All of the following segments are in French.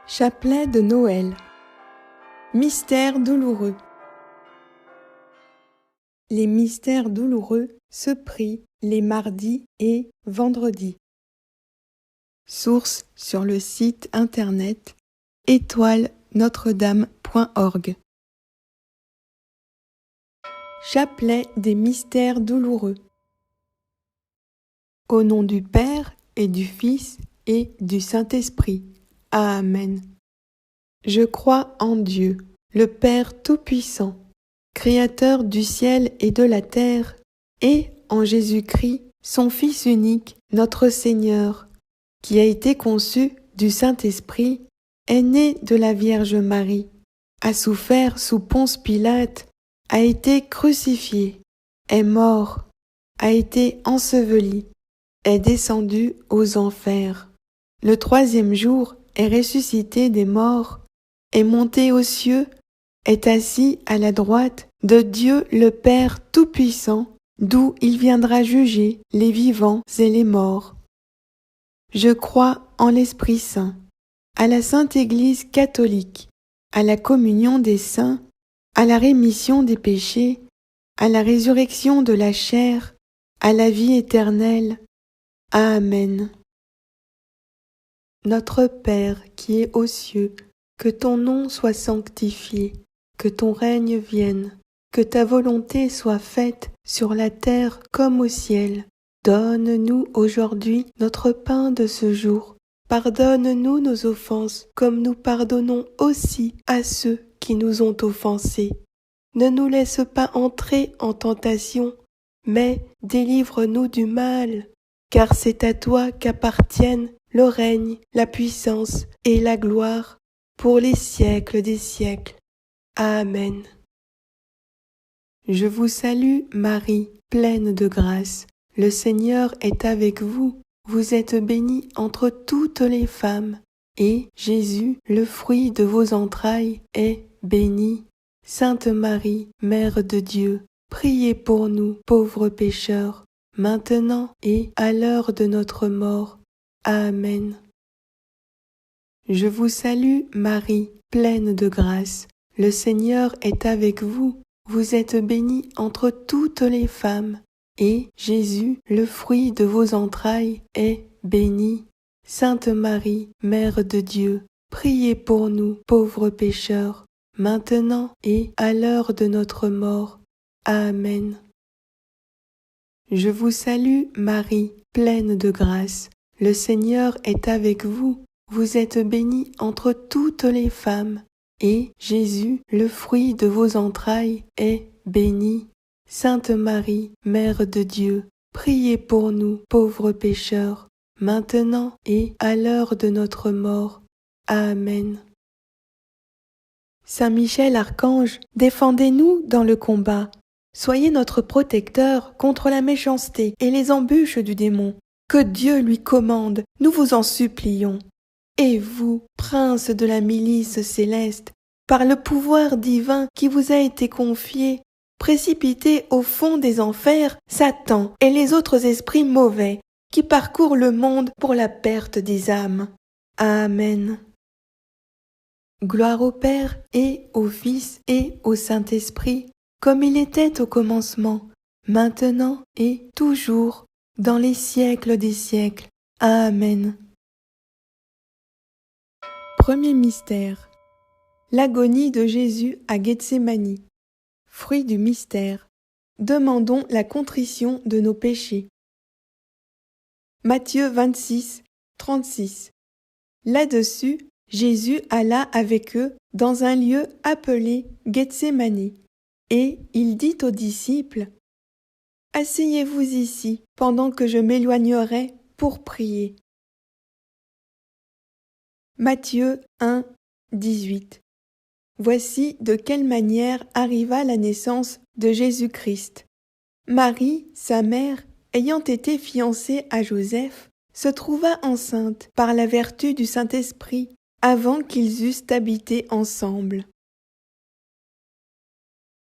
Chapelet de Noël. Mystère douloureux. Les mystères douloureux se prient les mardis et vendredis. Source sur le site internet étoile-notre-dame.org. Chapelet des mystères douloureux. Au nom du Père et du Fils et du Saint-Esprit. Amen. Je crois en Dieu, le Père Tout-Puissant, Créateur du ciel et de la terre, et en Jésus-Christ, son Fils unique, notre Seigneur, qui a été conçu du Saint-Esprit, est né de la Vierge Marie, a souffert sous Ponce Pilate, a été crucifié, est mort, a été enseveli, est descendu aux enfers. Le troisième jour est ressuscité des morts, est monté aux cieux, est assis à la droite de Dieu le Père Tout-Puissant, d'où il viendra juger les vivants et les morts. Je crois en l'Esprit Saint, à la Sainte Église catholique, à la communion des saints, à la rémission des péchés, à la résurrection de la chair, à la vie éternelle. Amen. Notre Père qui es aux cieux, que ton nom soit sanctifié, que ton règne vienne, que ta volonté soit faite sur la terre comme au ciel. Donne-nous aujourd'hui notre pain de ce jour. Pardonne-nous nos offenses, comme nous pardonnons aussi à ceux qui nous ont offensés. Ne nous laisse pas entrer en tentation, mais délivre-nous du mal, car c'est à toi qu'appartiennent le règne, la puissance et la gloire, pour les siècles des siècles. Amen. Je vous salue, Marie, pleine de grâce. Le Seigneur est avec vous. Vous êtes bénie entre toutes les femmes, et Jésus, le fruit de vos entrailles, est béni. Sainte Marie, Mère de Dieu, priez pour nous, pauvres pécheurs, maintenant et à l'heure de notre mort. Amen. Je vous salue, Marie, pleine de grâce. Le Seigneur est avec vous. Vous êtes bénie entre toutes les femmes, et Jésus, le fruit de vos entrailles, est béni. Sainte Marie, Mère de Dieu, priez pour nous, pauvres pécheurs, maintenant et à l'heure de notre mort. Amen. Je vous salue, Marie, pleine de grâce. Le Seigneur est avec vous. Vous êtes bénie entre toutes les femmes, et Jésus, le fruit de vos entrailles, est béni. Sainte Marie, Mère de Dieu, priez pour nous, pauvres pécheurs, maintenant et à l'heure de notre mort. Amen. Saint Michel Archange, défendez-nous dans le combat. Soyez notre protecteur contre la méchanceté et les embûches du démon. Que Dieu lui commande, nous vous en supplions. Et vous, prince de la milice céleste, par le pouvoir divin qui vous a été confié, précipitez au fond des enfers Satan et les autres esprits mauvais qui parcourent le monde pour la perte des âmes. Amen. Gloire au Père et au Fils et au Saint-Esprit, comme il était au commencement, maintenant et toujours, dans les siècles des siècles. Amen. Premier mystère. L'agonie de Jésus à Gethsémani. Fruit du mystère. Demandons la contrition de nos péchés. Matthieu 26, 36. Là-dessus, Jésus alla avec eux dans un lieu appelé Gethsémani, et il dit aux disciples : « Asseyez-vous ici, pendant que je m'éloignerai pour prier. » Matthieu 1, 18. Voici de quelle manière arriva la naissance de Jésus-Christ. Marie, sa mère, ayant été fiancée à Joseph, se trouva enceinte par la vertu du Saint-Esprit avant qu'ils eussent habité ensemble.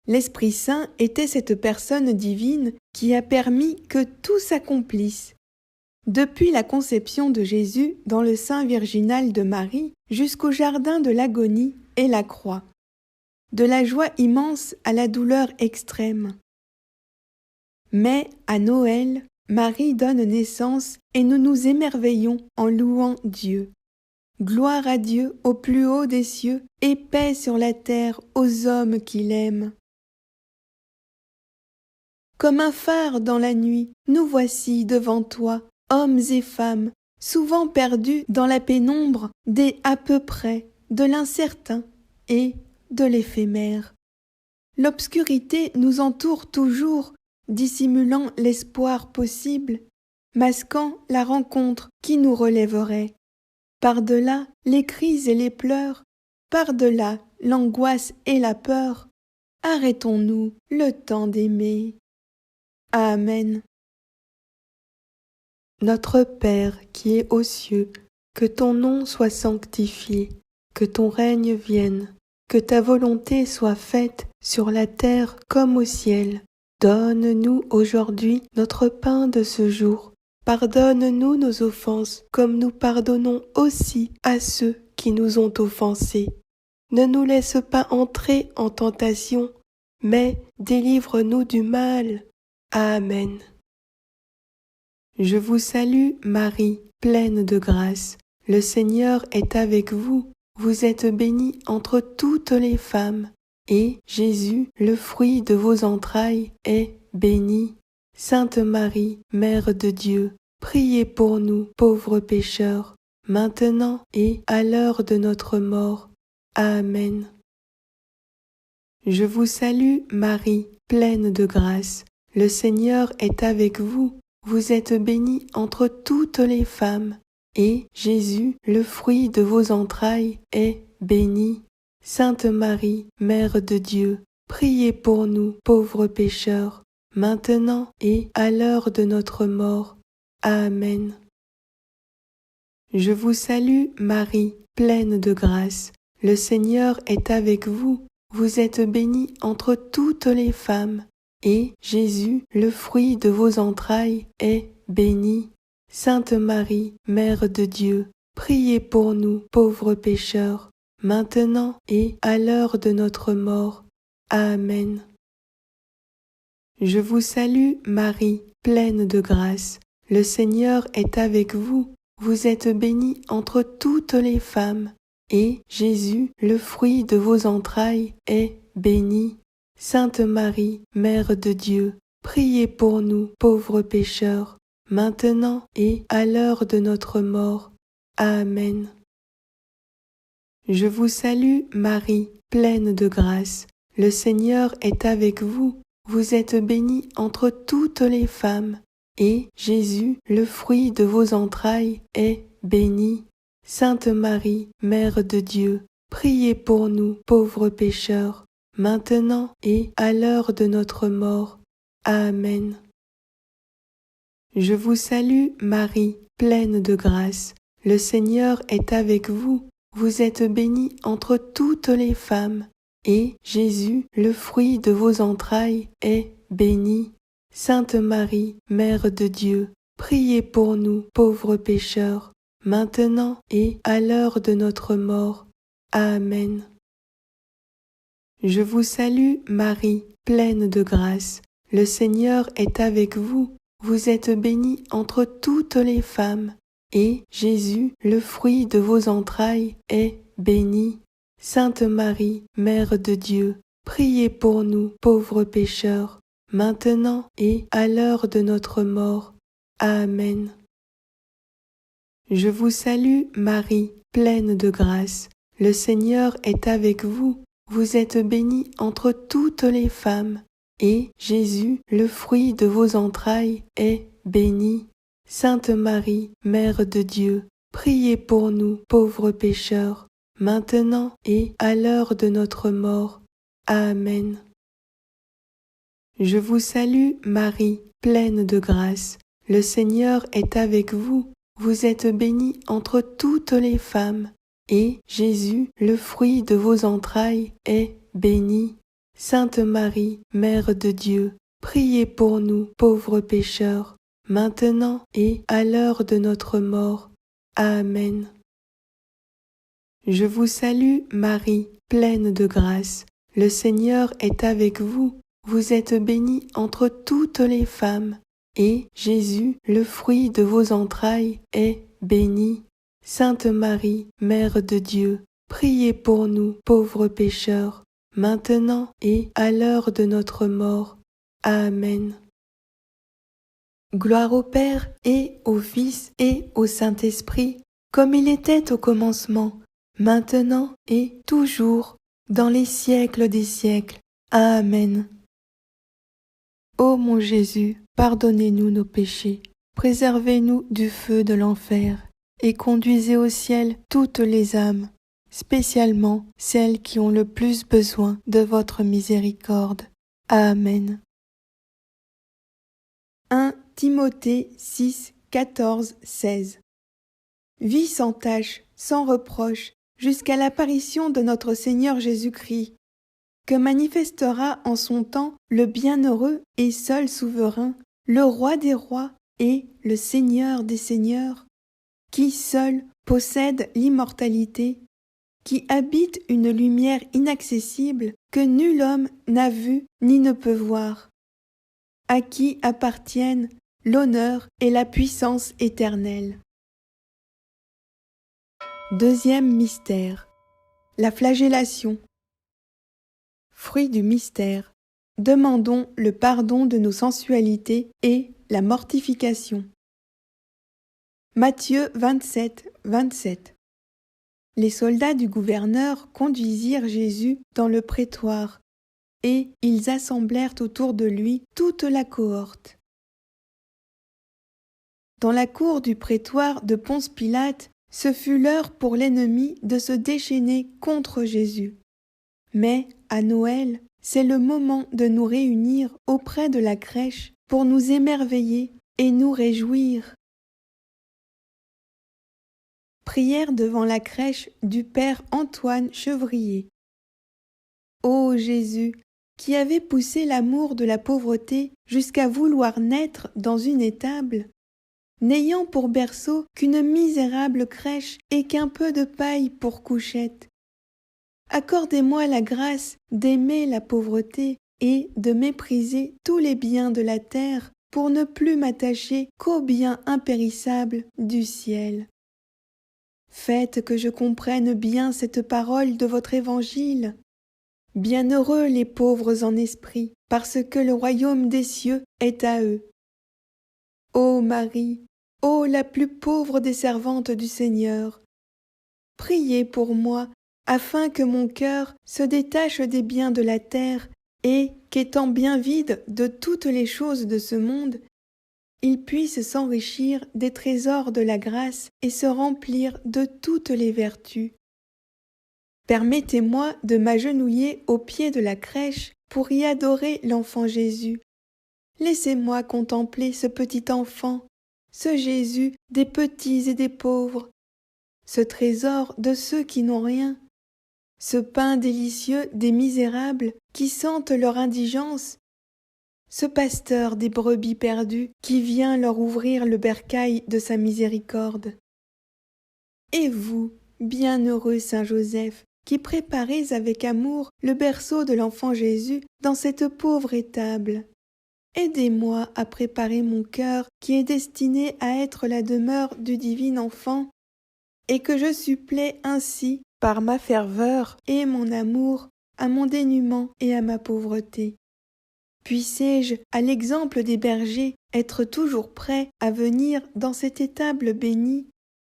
L'Esprit Saint était cette personne divine qui a permis que tout s'accomplisse. Depuis la conception de Jésus dans le sein virginal de Marie jusqu'au jardin de l'agonie et la croix, de la joie immense à la douleur extrême. Mais à Noël, Marie donne naissance et nous nous émerveillons en louant Dieu. Gloire à Dieu au plus haut des cieux et paix sur la terre aux hommes qui l'aiment. Comme un phare dans la nuit, nous voici devant toi, hommes et femmes, souvent perdus dans la pénombre des à peu près, de l'incertain et de l'éphémère. L'obscurité nous entoure toujours, dissimulant l'espoir possible, masquant la rencontre qui nous relèverait. Par-delà les cris et les pleurs, par-delà l'angoisse et la peur, arrêtons-nous le temps d'aimer. Amen. Notre Père qui es aux cieux, que ton nom soit sanctifié, que ton règne vienne, que ta volonté soit faite sur la terre comme au ciel. Donne-nous aujourd'hui notre pain de ce jour. Pardonne-nous nos offenses, comme nous pardonnons aussi à ceux qui nous ont offensés. Ne nous laisse pas entrer en tentation, mais délivre-nous du mal. Amen. Je vous salue, Marie, pleine de grâce. Le Seigneur est avec vous. Vous êtes bénie entre toutes les femmes, et Jésus, le fruit de vos entrailles, est béni. Sainte Marie, Mère de Dieu, priez pour nous, pauvres pécheurs, maintenant et à l'heure de notre mort. Amen. Je vous salue, Marie, pleine de grâce. Le Seigneur est avec vous. Vous êtes bénie entre toutes les femmes, et Jésus, le fruit de vos entrailles, est béni. Sainte Marie, Mère de Dieu, priez pour nous, pauvres pécheurs, maintenant et à l'heure de notre mort. Amen. Je vous salue, Marie, pleine de grâce. Le Seigneur est avec vous. Vous êtes bénie entre toutes les femmes, et Jésus, le fruit de vos entrailles, est béni. Sainte Marie, Mère de Dieu, priez pour nous, pauvres pécheurs, maintenant et à l'heure de notre mort. Amen. Je vous salue, Marie, pleine de grâce. Le Seigneur est avec vous. Vous êtes bénie entre toutes les femmes, et Jésus, le fruit de vos entrailles, est béni. Sainte Marie, Mère de Dieu, priez pour nous, pauvres pécheurs, maintenant et à l'heure de notre mort. Amen. Je vous salue, Marie, pleine de grâce. Le Seigneur est avec vous. Vous êtes bénie entre toutes les femmes, et Jésus, le fruit de vos entrailles, est béni. Sainte Marie, Mère de Dieu, priez pour nous, pauvres pécheurs, maintenant et à l'heure de notre mort. Amen. Je vous salue, Marie, pleine de grâce. Le Seigneur est avec vous. Vous êtes bénie entre toutes les femmes, et Jésus, le fruit de vos entrailles, est béni. Sainte Marie, Mère de Dieu, priez pour nous, pauvres pécheurs, maintenant et à l'heure de notre mort. Amen. Je vous salue, Marie, pleine de grâce. Le Seigneur est avec vous. Vous êtes bénie entre toutes les femmes, et Jésus, le fruit de vos entrailles, est béni. Sainte Marie, Mère de Dieu, priez pour nous, pauvres pécheurs, maintenant et à l'heure de notre mort. Amen. Je vous salue, Marie, pleine de grâce. Le Seigneur est avec vous. Vous êtes bénie entre toutes les femmes, et Jésus, le fruit de vos entrailles, est béni. Sainte Marie, Mère de Dieu, priez pour nous, pauvres pécheurs, maintenant et à l'heure de notre mort. Amen. Je vous salue, Marie, pleine de grâce. Le Seigneur est avec vous. Vous êtes bénie entre toutes les femmes, et Jésus, le fruit de vos entrailles, est béni. Sainte Marie, Mère de Dieu, priez pour nous, pauvres pécheurs, maintenant et à l'heure de notre mort. Amen. Je vous salue, Marie, pleine de grâce. Le Seigneur est avec vous. Vous êtes bénie entre toutes les femmes, et Jésus, le fruit de vos entrailles, est béni. Sainte Marie, Mère de Dieu, priez pour nous, pauvres pécheurs, maintenant et à l'heure de notre mort. Amen. Gloire au Père et au Fils et au Saint-Esprit, comme il était au commencement, maintenant et toujours, dans les siècles des siècles. Amen. Ô mon Jésus, pardonnez-nous nos péchés, préservez-nous du feu de l'enfer, et conduisez au ciel toutes les âmes, spécialement celles qui ont le plus besoin de votre miséricorde. Amen. 1 Timothée 6, 14, 16. Vis sans tache, sans reproche, jusqu'à l'apparition de notre Seigneur Jésus-Christ, que manifestera en son temps le bienheureux et seul souverain, le roi des rois et le Seigneur des seigneurs, qui seul possède l'immortalité, qui habite une lumière inaccessible que nul homme n'a vue ni ne peut voir, à qui appartiennent l'honneur et la puissance éternelle. Deuxième mystère, la flagellation. Fruit du mystère, demandons le pardon de nos sensualités et la mortification. Matthieu 27, 27. Les soldats du gouverneur conduisirent Jésus dans le prétoire, et ils assemblèrent autour de lui toute la cohorte. Dans la cour du prétoire de Ponce Pilate, ce fut l'heure pour l'ennemi de se déchaîner contre Jésus. Mais, à Noël, c'est le moment de nous réunir auprès de la crèche pour nous émerveiller et nous réjouir. Prière devant la crèche du Père Antoine Chevrier. Ô Jésus, qui avez poussé l'amour de la pauvreté jusqu'à vouloir naître dans une étable, n'ayant pour berceau qu'une misérable crèche et qu'un peu de paille pour couchette, accordez-moi la grâce d'aimer la pauvreté et de mépriser tous les biens de la terre pour ne plus m'attacher qu'aux biens impérissables du ciel. Faites que je comprenne bien cette parole de votre évangile. Bienheureux les pauvres en esprit, parce que le royaume des cieux est à eux. Ô Marie, ô la plus pauvre des servantes du Seigneur, priez pour moi, afin que mon cœur se détache des biens de la terre et qu'étant bien vide de toutes les choses de ce monde, il puisse s'enrichir des trésors de la grâce et se remplir de toutes les vertus. Permettez-moi de m'agenouiller au pied de la crèche pour y adorer l'enfant Jésus. Laissez-moi contempler ce petit enfant, ce Jésus des petits et des pauvres, ce trésor de ceux qui n'ont rien, ce pain délicieux des misérables qui sentent leur indigence, ce pasteur des brebis perdues qui vient leur ouvrir le bercail de sa miséricorde. Et vous, bienheureux Saint Joseph, qui préparez avec amour le berceau de l'enfant Jésus dans cette pauvre étable, aidez-moi à préparer mon cœur qui est destiné à être la demeure du divin enfant, et que je supplée ainsi, par ma ferveur et mon amour, à mon dénuement et à ma pauvreté. Puissé-je, à l'exemple des bergers, être toujours prêt à venir dans cette étable bénie,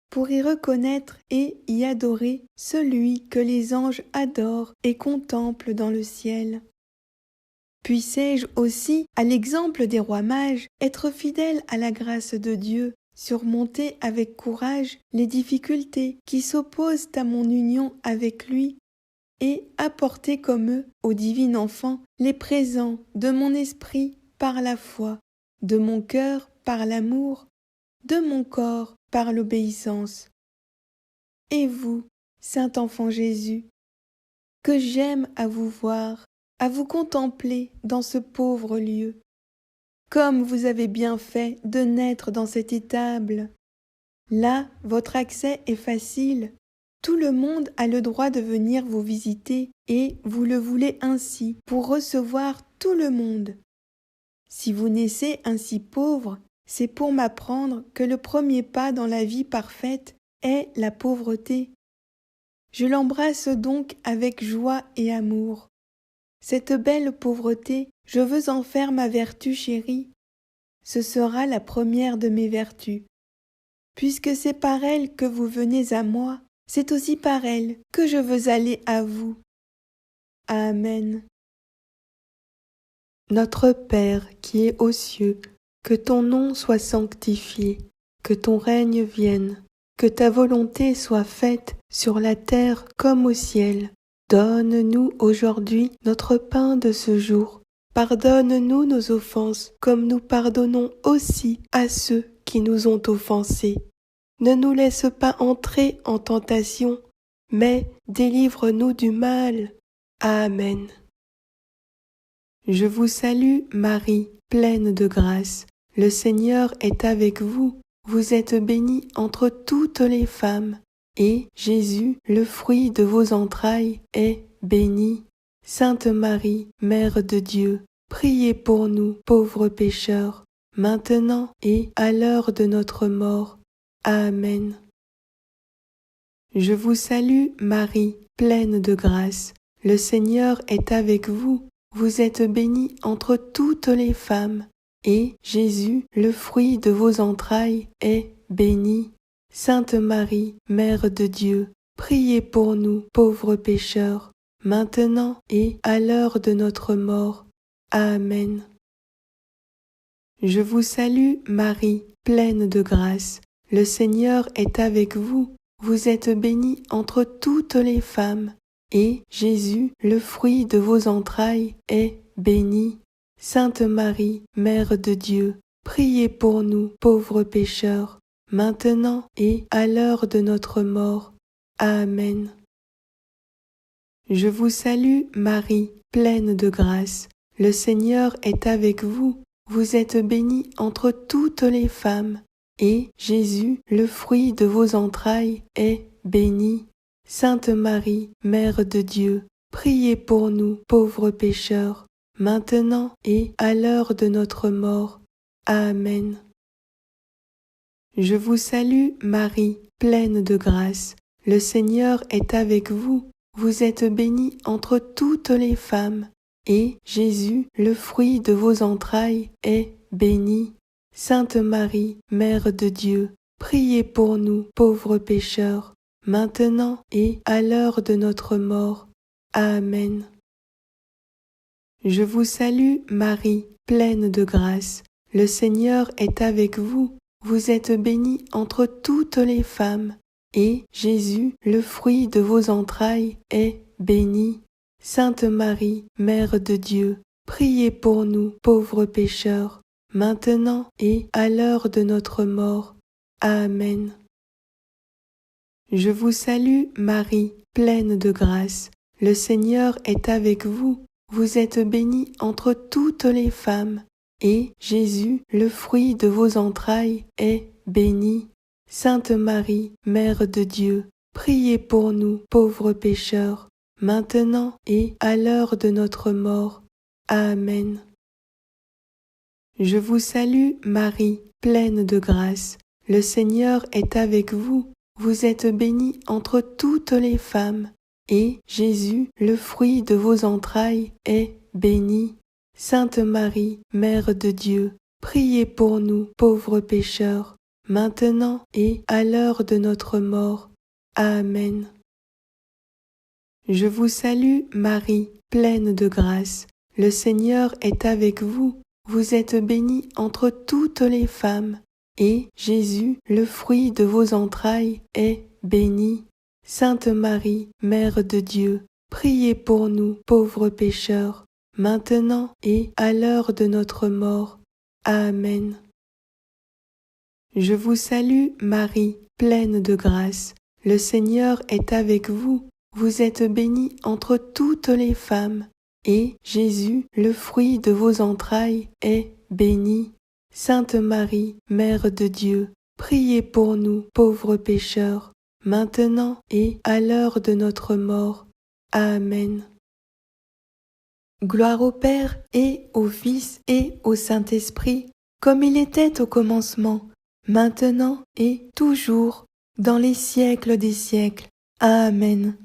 pour y reconnaître et y adorer celui que les anges adorent et contemplent dans le ciel. Puissé-je aussi, à l'exemple des rois mages, être fidèle à la grâce de Dieu, surmonter avec courage les difficultés qui s'opposent à mon union avec lui, et apporter comme eux au divin enfant les présents de mon esprit par la foi, de mon cœur par l'amour, de mon corps par l'obéissance. Et vous, Saint Enfant Jésus, que j'aime à vous voir, à vous contempler dans ce pauvre lieu, comme vous avez bien fait de naître dans cette étable. Là, votre accès est facile. Tout le monde a le droit de venir vous visiter et vous le voulez ainsi pour recevoir tout le monde. Si vous naissez ainsi pauvre, c'est pour m'apprendre que le premier pas dans la vie parfaite est la pauvreté. Je l'embrasse donc avec joie et amour. Cette belle pauvreté, je veux en faire ma vertu chérie. Ce sera la première de mes vertus. Puisque c'est par elle que vous venez à moi, c'est aussi par elle que je veux aller à vous. Amen. Notre Père qui es aux cieux, que ton nom soit sanctifié, que ton règne vienne, que ta volonté soit faite sur la terre comme au ciel. Donne-nous aujourd'hui notre pain de ce jour. Pardonne-nous nos offenses, comme nous pardonnons aussi à ceux qui nous ont offensés. Ne nous laisse pas entrer en tentation, mais délivre-nous du mal. Amen. Je vous salue, Marie, pleine de grâce. Le Seigneur est avec vous. Vous êtes bénie entre toutes les femmes, et Jésus, le fruit de vos entrailles, est béni. Sainte Marie, Mère de Dieu, priez pour nous, pauvres pécheurs, maintenant et à l'heure de notre mort. Amen. Je vous salue, Marie, pleine de grâce. Le Seigneur est avec vous. Vous êtes bénie entre toutes les femmes, et Jésus, le fruit de vos entrailles, est béni. Sainte Marie, Mère de Dieu, priez pour nous, pauvres pécheurs, maintenant et à l'heure de notre mort. Amen. Je vous salue, Marie, pleine de grâce. Le Seigneur est avec vous. Vous êtes bénie entre toutes les femmes, et Jésus, le fruit de vos entrailles, est béni. Sainte Marie, Mère de Dieu, priez pour nous, pauvres pécheurs, maintenant et à l'heure de notre mort. Amen. Je vous salue, Marie, pleine de grâce. Le Seigneur est avec vous. Vous êtes bénie entre toutes les femmes, et Jésus, le fruit de vos entrailles, est béni. Sainte Marie, Mère de Dieu, priez pour nous, pauvres pécheurs, maintenant et à l'heure de notre mort. Amen. Je vous salue, Marie, pleine de grâce. Le Seigneur est avec vous. Vous êtes bénie entre toutes les femmes, et Jésus, le fruit de vos entrailles, est béni. Sainte Marie, Mère de Dieu, priez pour nous, pauvres pécheurs, maintenant et à l'heure de notre mort. Amen. Je vous salue, Marie, pleine de grâce. Le Seigneur est avec vous. Vous êtes bénie entre toutes les femmes, et Jésus, le fruit de vos entrailles, est béni. Sainte Marie, Mère de Dieu, priez pour nous, pauvres pécheurs, maintenant et à l'heure de notre mort. Amen. Je vous salue, Marie, pleine de grâce. Le Seigneur est avec vous. Vous êtes bénie entre toutes les femmes, et Jésus, le fruit de vos entrailles, est béni. Sainte Marie, Mère de Dieu, priez pour nous, pauvres pécheurs, maintenant et à l'heure de notre mort. Amen. Je vous salue, Marie, pleine de grâce. Le Seigneur est avec vous. Vous êtes bénie entre toutes les femmes, et Jésus, le fruit de vos entrailles, est béni. Sainte Marie, Mère de Dieu, priez pour nous, pauvres pécheurs, maintenant et à l'heure de notre mort. Amen. Je vous salue, Marie, pleine de grâce. Le Seigneur est avec vous. Vous êtes bénie entre toutes les femmes, et Jésus, le fruit de vos entrailles, est béni. Sainte Marie, Mère de Dieu, priez pour nous, pauvres pécheurs, maintenant et à l'heure de notre mort. Amen. Je vous salue, Marie, pleine de grâce. Le Seigneur est avec vous. Vous êtes bénie entre toutes les femmes, et Jésus, le fruit de vos entrailles, est bénie. Sainte Marie, Mère de Dieu, priez pour nous pauvres pécheurs, maintenant et à l'heure de notre mort. Amen. Gloire au Père et au Fils et au Saint-Esprit, comme il était au commencement, maintenant et toujours, dans les siècles des siècles. Amen.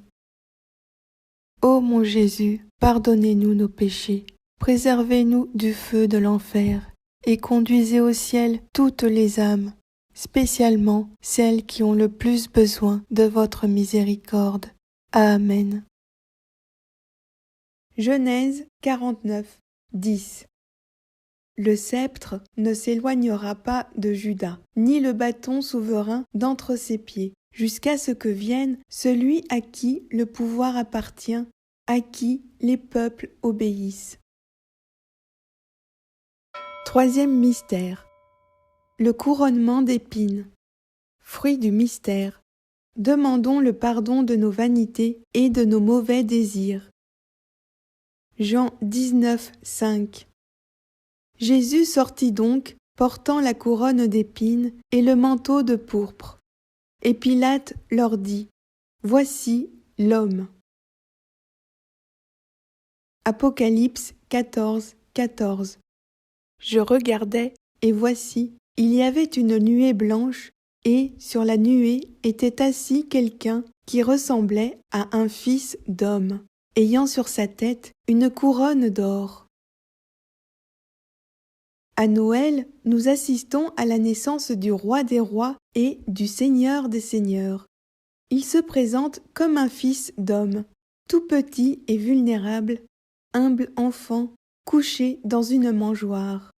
Ô mon Jésus, pardonnez-nous nos péchés, préservez-nous du feu de l'enfer, et conduisez au ciel toutes les âmes, spécialement celles qui ont le plus besoin de votre miséricorde. Amen. Genèse 49, 10. Le sceptre ne s'éloignera pas de Juda, ni le bâton souverain d'entre ses pieds, jusqu'à ce que vienne celui à qui le pouvoir appartient, à qui les peuples obéissent. Troisième mystère. Le couronnement d'épines. Fruit du mystère. Demandons le pardon de nos vanités et de nos mauvais désirs. Jean 19, 5. Jésus sortit donc, portant la couronne d'épines et le manteau de pourpre. Et Pilate leur dit : Voici l'homme. Apocalypse 14, 14. Je regardais, et voici, il y avait une nuée blanche, et sur la nuée était assis quelqu'un qui ressemblait à un fils d'homme, ayant sur sa tête une couronne d'or. À Noël, nous assistons à la naissance du Roi des rois et du Seigneur des seigneurs. Il se présente comme un fils d'homme, tout petit et vulnérable, humble enfant, couché dans une mangeoire.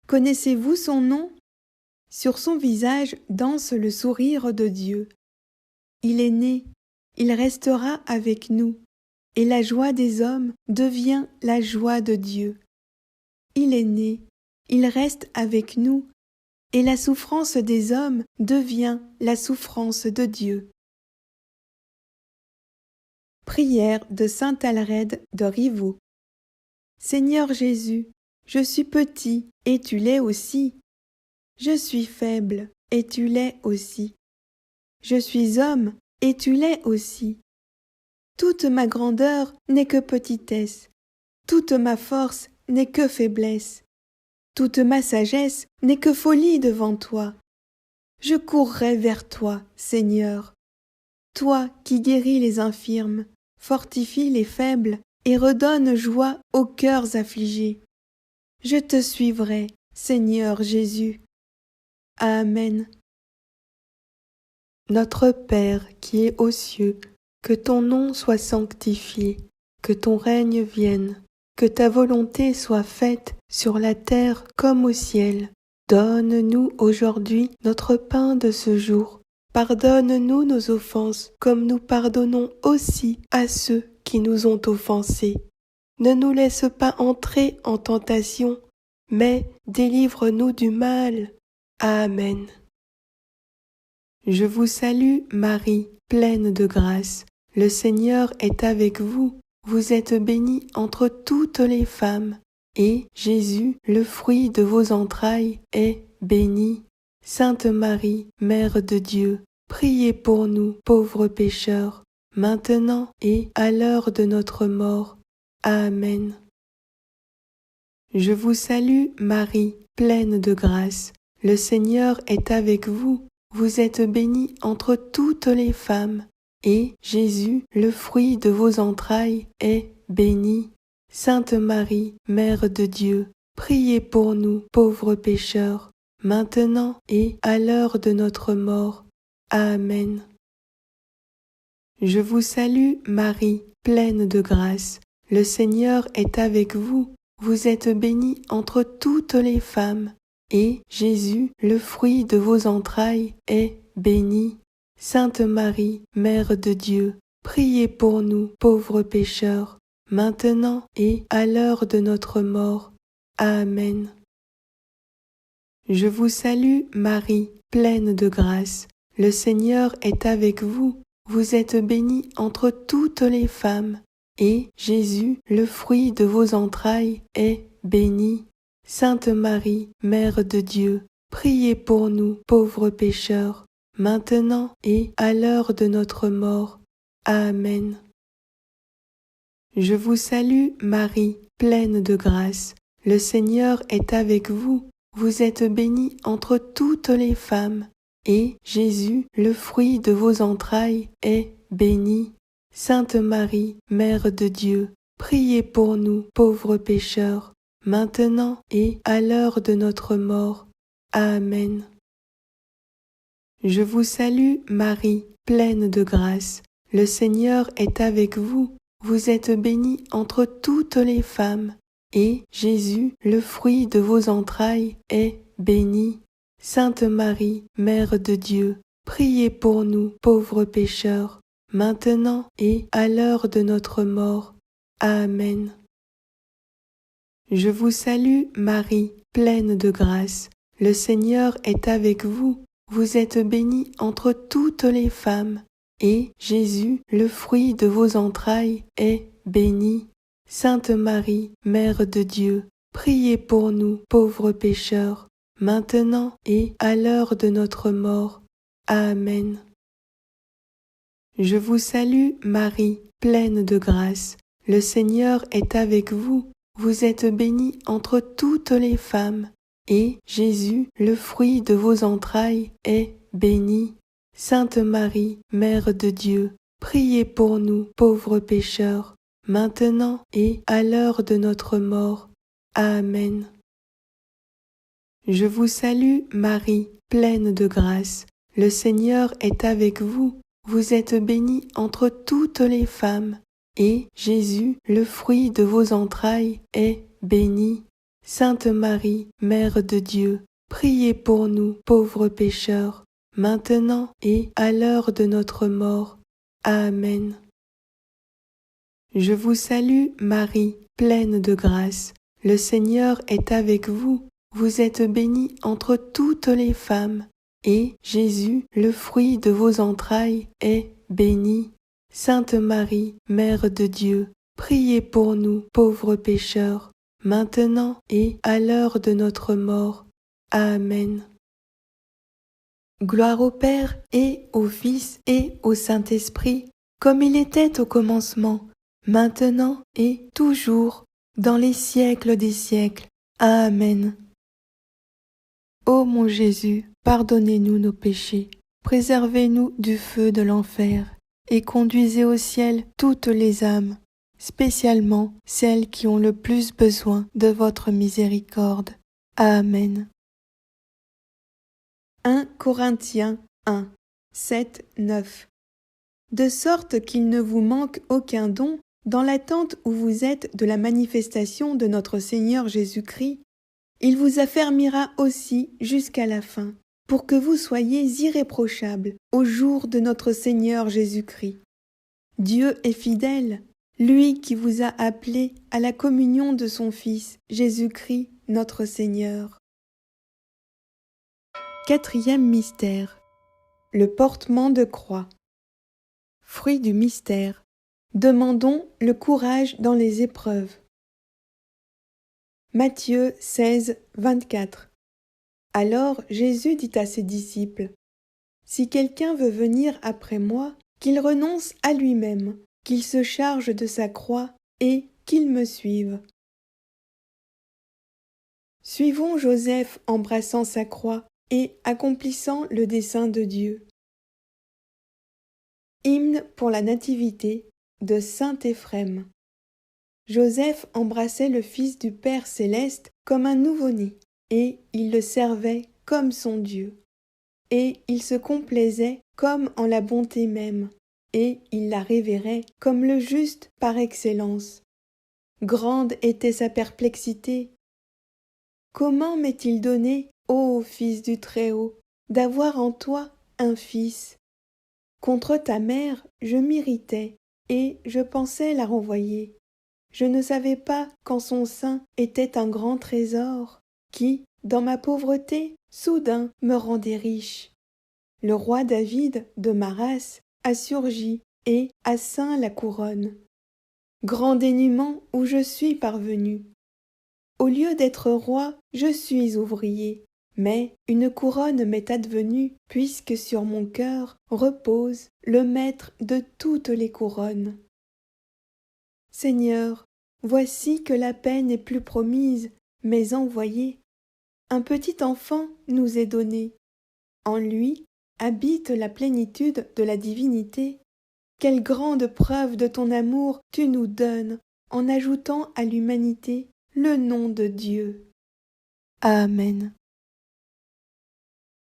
Connaissez-vous son nom ? Sur son visage danse le sourire de Dieu. Il est né, il restera avec nous, et la joie des hommes devient la joie de Dieu. Il est né, il reste avec nous, et la souffrance des hommes devient la souffrance de Dieu. Prière de saint Alred de Rivaux. Seigneur Jésus, je suis petit, et tu l'es aussi. Je suis faible, et tu l'es aussi. Je suis homme, et tu l'es aussi. Toute ma grandeur n'est que petitesse, toute ma force n'est que faiblesse, toute ma sagesse n'est que folie devant toi. Je courrai vers toi, Seigneur. Toi qui guéris les infirmes, fortifie les faibles et redonne joie aux cœurs affligés. Je te suivrai, Seigneur Jésus. Amen. Notre Père qui es aux cieux, que ton nom soit sanctifié, que ton règne vienne, que ta volonté soit faite sur la terre comme au ciel. Donne-nous aujourd'hui notre pain de ce jour. Pardonne-nous nos offenses, comme nous pardonnons aussi à ceux qui nous ont offensés. Ne nous laisse pas entrer en tentation, mais délivre-nous du mal. Amen. Je vous salue, Marie, pleine de grâce. Le Seigneur est avec vous. Vous êtes bénie entre toutes les femmes, et Jésus, le fruit de vos entrailles, est béni. Sainte Marie, Mère de Dieu, priez pour nous, pauvres pécheurs, maintenant et à l'heure de notre mort. Amen. Je vous salue, Marie, pleine de grâce. Le Seigneur est avec vous. Vous êtes bénie entre toutes les femmes, et Jésus, le fruit de vos entrailles, est béni. Sainte Marie, Mère de Dieu, priez pour nous, pauvres pécheurs, maintenant et à l'heure de notre mort. Amen. Je vous salue, Marie, pleine de grâce. Le Seigneur est avec vous. Vous êtes bénie entre toutes les femmes, et Jésus, le fruit de vos entrailles, est béni. Sainte Marie, Mère de Dieu, priez pour nous, pauvres pécheurs, maintenant et à l'heure de notre mort. Amen. Je vous salue, Marie, pleine de grâce. Le Seigneur est avec vous. Vous êtes bénie entre toutes les femmes, et Jésus, le fruit de vos entrailles, est béni. Sainte Marie, Mère de Dieu, priez pour nous, pauvres pécheurs, maintenant et à l'heure de notre mort. Amen. Je vous salue, Marie, pleine de grâce. Le Seigneur est avec vous. Vous êtes bénie entre toutes les femmes, et Jésus, le fruit de vos entrailles, est béni. Sainte Marie, Mère de Dieu, priez pour nous, pauvres pécheurs, maintenant et à l'heure de notre mort. Amen. Je vous salue, Marie, pleine de grâce. Le Seigneur est avec vous. Vous êtes bénie entre toutes les femmes, et Jésus, le fruit de vos entrailles, est béni. Sainte Marie, Mère de Dieu, priez pour nous, pauvres pécheurs, maintenant et à l'heure de notre mort. Amen. Je vous salue, Marie, pleine de grâce. Le Seigneur est avec vous. Vous êtes bénie entre toutes les femmes, et Jésus, le fruit de vos entrailles, est béni. Sainte Marie, Mère de Dieu, priez pour nous, pauvres pécheurs, maintenant et à l'heure de notre mort. Amen. Je vous salue, Marie, pleine de grâce. Le Seigneur est avec vous. Vous êtes bénie entre toutes les femmes, et Jésus, le fruit de vos entrailles, est béni. Sainte Marie, Mère de Dieu, priez pour nous, pauvres pécheurs, maintenant et à l'heure de notre mort. Amen. Je vous salue, Marie, pleine de grâce. Le Seigneur est avec vous. Vous êtes bénie entre toutes les femmes, et Jésus, le fruit de vos entrailles, est béni. Sainte Marie, Mère de Dieu, priez pour nous, pauvres pécheurs, maintenant et à l'heure de notre mort. Amen. Je vous salue, Marie, pleine de grâce. Le Seigneur est avec vous. Vous êtes bénie entre toutes les femmes, et Jésus, le fruit de vos entrailles, est béni. Sainte Marie, Mère de Dieu, priez pour nous, pauvres pécheurs, maintenant et à l'heure de notre mort. Amen. Gloire au Père et au Fils et au Saint-Esprit, comme il était au commencement, maintenant et toujours, dans les siècles des siècles. Amen. Ô mon Jésus, pardonnez-nous nos péchés, préservez-nous du feu de l'enfer, et conduisez au ciel toutes les âmes, spécialement celles qui ont le plus besoin de votre miséricorde. Amen. 1 Corinthiens 1, 7, 9. De sorte qu'il ne vous manque aucun don dans l'attente où vous êtes de la manifestation de notre Seigneur Jésus-Christ, il vous affermira aussi jusqu'à la fin, pour que vous soyez irréprochables au jour de notre Seigneur Jésus-Christ. Dieu est fidèle, lui qui vous a appelés à la communion de son Fils, Jésus-Christ, notre Seigneur. Quatrième mystère, le portement de croix. Fruit du mystère, demandons le courage dans les épreuves. Matthieu 16, 24. Alors Jésus dit à ses disciples, « Si quelqu'un veut venir après moi, qu'il renonce à lui-même, qu'il se charge de sa croix et qu'il me suive. » Suivons Joseph embrassant sa croix et accomplissant le dessein de Dieu. Hymne pour la Nativité de saint Éphrem. Joseph embrassait le Fils du Père céleste comme un nouveau-né, et il le servait comme son Dieu. Et il se complaisait comme en la bonté même, et il la révérait comme le juste par excellence. Grande était sa perplexité. Comment m'est-il donné, ô Fils du Très-Haut, d'avoir en toi un fils? Contre ta mère, je m'irritais, et je pensais la renvoyer. Je ne savais pas qu'en son sein était un grand trésor, qui, dans ma pauvreté, soudain me rendait riche. Le roi David, de ma race, a surgi et a ceint la couronne. grand dénûment où je suis parvenu. Au lieu d'être roi, je suis ouvrier, mais une couronne m'est advenue, puisque sur mon cœur repose le maître de toutes les couronnes. Seigneur, voici que la paix n'est plus promise, mais envoyée. Un petit enfant nous est donné. En lui habite la plénitude de la divinité. Quelle grande preuve de ton amour tu nous donnes, en ajoutant à l'humanité le nom de Dieu. Amen.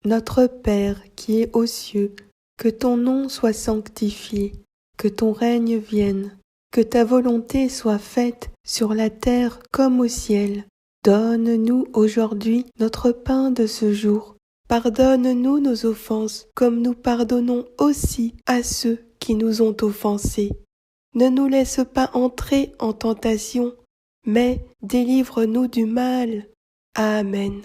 Notre Père qui es aux cieux, que ton nom soit sanctifié, que ton règne vienne, que ta volonté soit faite sur la terre comme au ciel. Donne-nous aujourd'hui notre pain de ce jour. Pardonne-nous nos offenses, comme nous pardonnons aussi à ceux qui nous ont offensés. Ne nous laisse pas entrer en tentation, mais délivre-nous du mal. Amen.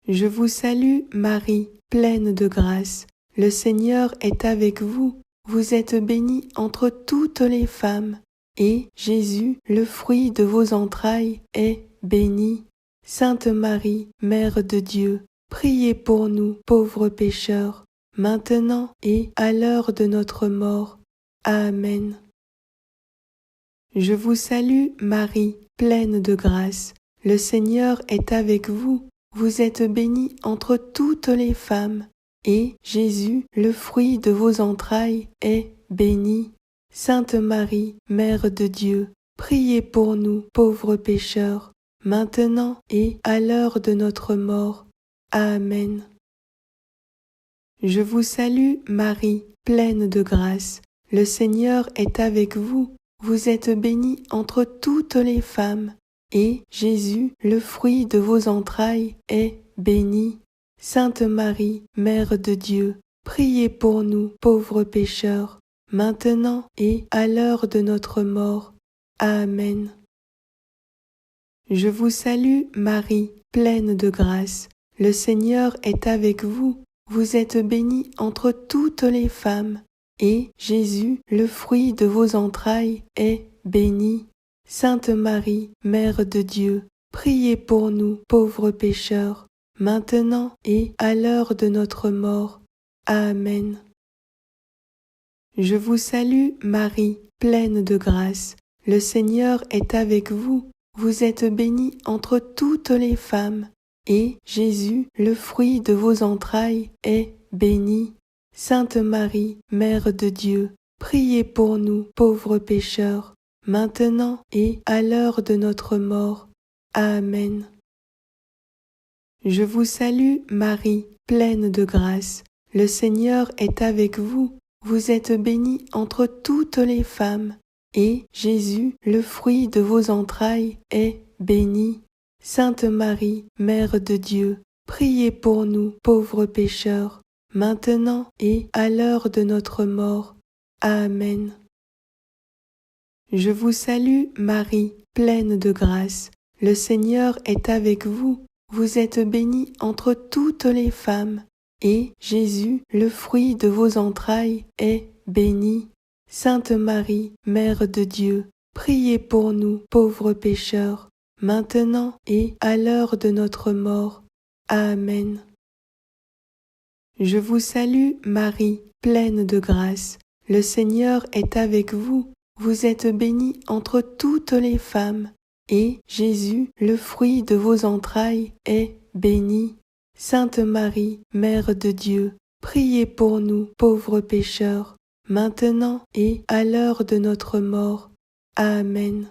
Je vous salue, Marie, pleine de grâce. Le Seigneur est avec vous. Vous êtes bénie entre toutes les femmes, et Jésus, le fruit de vos entrailles, est béni. Sainte Marie, Mère de Dieu, priez pour nous, pauvres pécheurs, maintenant et à l'heure de notre mort. Amen. Je vous salue, Marie, pleine de grâce. Le Seigneur est avec vous. Vous êtes bénie entre toutes les femmes, et Jésus, le fruit de vos entrailles, est béni. Sainte Marie, Mère de Dieu, priez pour nous, pauvres pécheurs, maintenant et à l'heure de notre mort. Amen. Je vous salue, Marie, pleine de grâce. Le Seigneur est avec vous. Vous êtes bénie entre toutes les femmes, et Jésus, le fruit de vos entrailles, est béni. Sainte Marie, Mère de Dieu, priez pour nous, pauvres pécheurs, maintenant et à l'heure de notre mort. Amen. Je vous salue, Marie, pleine de grâce. Le Seigneur est avec vous. Vous êtes bénie entre toutes les femmes, et Jésus, le fruit de vos entrailles, est béni. Sainte Marie, Mère de Dieu, priez pour nous, pauvres pécheurs, maintenant et à l'heure de notre mort. Amen. Je vous salue, Marie, pleine de grâce. Le Seigneur est avec vous. Vous êtes bénie entre toutes les femmes, et Jésus, le fruit de vos entrailles, est béni. Sainte Marie, Mère de Dieu, priez pour nous, pauvres pécheurs, maintenant et à l'heure de notre mort. Amen. Je vous salue, Marie, pleine de grâce. Le Seigneur est avec vous. Vous êtes bénie entre toutes les femmes, et Jésus, le fruit de vos entrailles, est béni. Sainte Marie, Mère de Dieu, priez pour nous, pauvres pécheurs, maintenant et à l'heure de notre mort. Amen. Je vous salue, Marie, pleine de grâce. Le Seigneur est avec vous. Vous êtes bénie entre toutes les femmes, et Jésus, le fruit de vos entrailles, est béni. Sainte Marie, Mère de Dieu, priez pour nous, pauvres pécheurs, maintenant et à l'heure de notre mort. Amen. Je vous salue, Marie, pleine de grâce. Le Seigneur est avec vous. Vous êtes bénie entre toutes les femmes, et Jésus, le fruit de vos entrailles, est béni. Sainte Marie, Mère de Dieu, priez pour nous, pauvres pécheurs, maintenant et à l'heure de notre mort. Amen.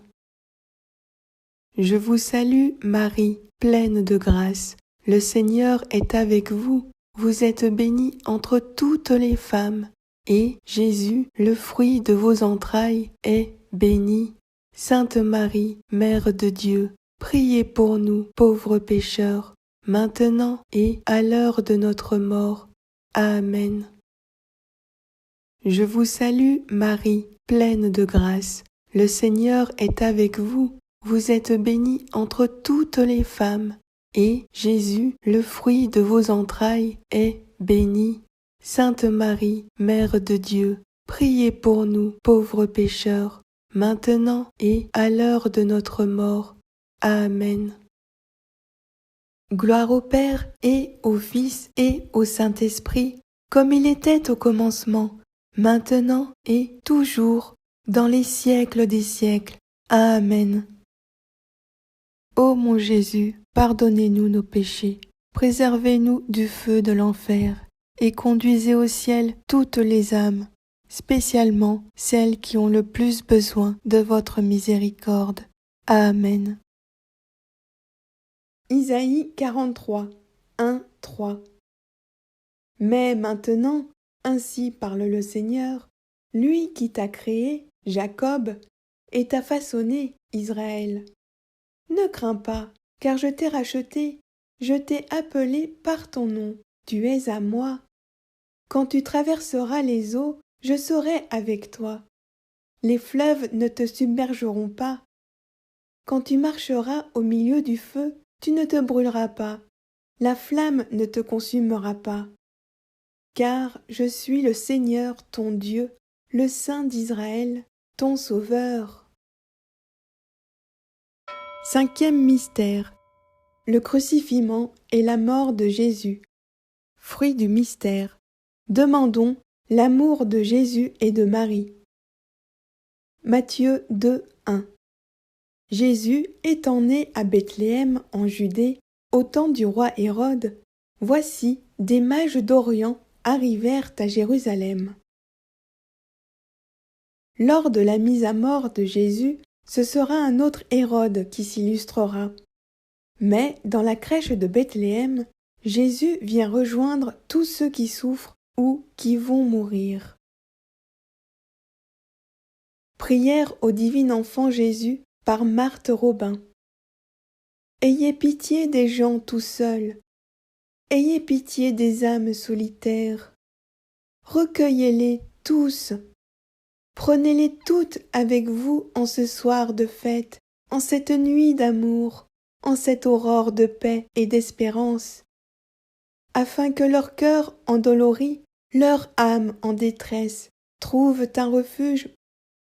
Je vous salue, Marie, pleine de grâce. Le Seigneur est avec vous. Vous êtes bénie entre toutes les femmes, et Jésus, le fruit de vos entrailles, est béni. Sainte Marie, Mère de Dieu, priez pour nous, pauvres pécheurs, maintenant et à l'heure de notre mort. Amen. Je vous salue, Marie, pleine de grâce. Le Seigneur est avec vous. Vous êtes bénie entre toutes les femmes, et Jésus, le fruit de vos entrailles, est béni. Sainte Marie, Mère de Dieu, priez pour nous, pauvres pécheurs, maintenant et à l'heure de notre mort. Amen. Gloire au Père et au Fils et au Saint-Esprit, comme il était au commencement, maintenant et toujours, dans les siècles des siècles. Amen. Ô mon Jésus, pardonnez-nous nos péchés, préservez-nous du feu de l'enfer, et conduisez au ciel toutes les âmes, spécialement celles qui ont le plus besoin de votre miséricorde. Amen. Isaïe 43, 1, 3. Mais maintenant, ainsi parle le Seigneur, lui qui t'a créé, Jacob, et t'a façonné, Israël. Ne crains pas, car je t'ai racheté, je t'ai appelé par ton nom, tu es à moi. Quand tu traverseras les eaux, je serai avec toi. Les fleuves ne te submergeront pas. Quand tu marcheras au milieu du feu, tu ne te brûleras pas, la flamme ne te consumera pas. Car je suis le Seigneur ton Dieu, le Saint d'Israël, ton Sauveur. Cinquième mystère, le crucifixion et la mort de Jésus. Fruit du mystère, demandons l'amour de Jésus et de Marie. Matthieu 2, 1. Jésus étant né à Bethléem en Judée, au temps du roi Hérode, voici des mages d'Orient arrivèrent à Jérusalem. Lors de la mise à mort de Jésus, ce sera un autre Hérode qui s'illustrera. Mais dans la crèche de Bethléem, Jésus vient rejoindre tous ceux qui souffrent ou qui vont mourir. Prière au divin enfant Jésus par Marthe Robin. Ayez pitié des gens tout seuls. Ayez pitié des âmes solitaires. Recueillez-les tous. Prenez-les toutes avec vous en ce soir de fête, en cette nuit d'amour, en cette aurore de paix et d'espérance, afin que leur cœur endolori, leur âme en détresse, trouvent un refuge